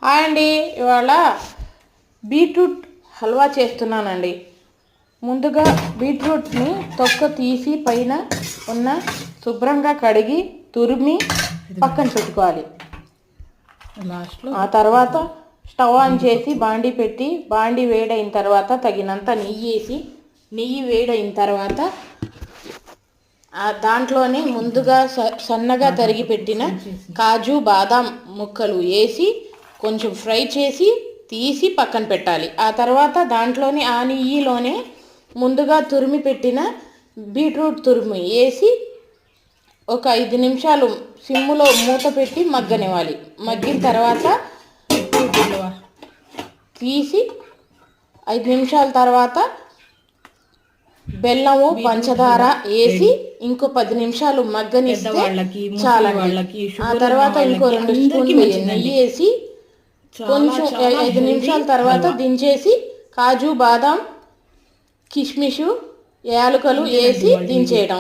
Hi అండి, ఇవాళ beetroot halwa చేస్తున్నానండి. ముందుగా బీట్రూట్ని తొక్క తీసి పైన ఉన్న శుభ్రంగా కడిగి తురిమి పక్కన పెట్టుకోవాలి. ఆ తర్వాత స్టవ్ ఆన్ చేసి బాండీ పెట్టి బాండీ వేడైన తర్వాత తగినంత నెయ్యి వేసి నెయ్యి వేడైన తర్వాత దాంట్లోనే ముందుగా సన్నగా తరిగి పెట్టిన కాజు బాదాం ముక్కలు వేసి కొంచెం ఫ్రై చేసి తీసి పక్కన పెట్టాలి. ఆ తర్వాత దాంట్లోనే ఆ నెయ్యిలోనే ముందుగా తురిమి పెట్టిన బీట్రూట్ తురిమి వేసి ఒక 5 నిమిషాలు సిమ్ములో మూత పెట్టి మగ్గనివ్వాలి. మగ్గిన తర్వాత తీసి 5 నిమిషాల తర్వాత బెల్లము పంచదార వేసి ఇంకో 10 నిమిషాలు మగ్గనిస్తే చాలండి. ఆ తర్వాత ఇంకో 2 స్పూన్లు నెయ్యి వేసి కొంచెం 5 నిమిషాల తర్వాత దించేసి కాజు బాదాం కిస్మిస్ యాలకులు వేసి దించేయడం.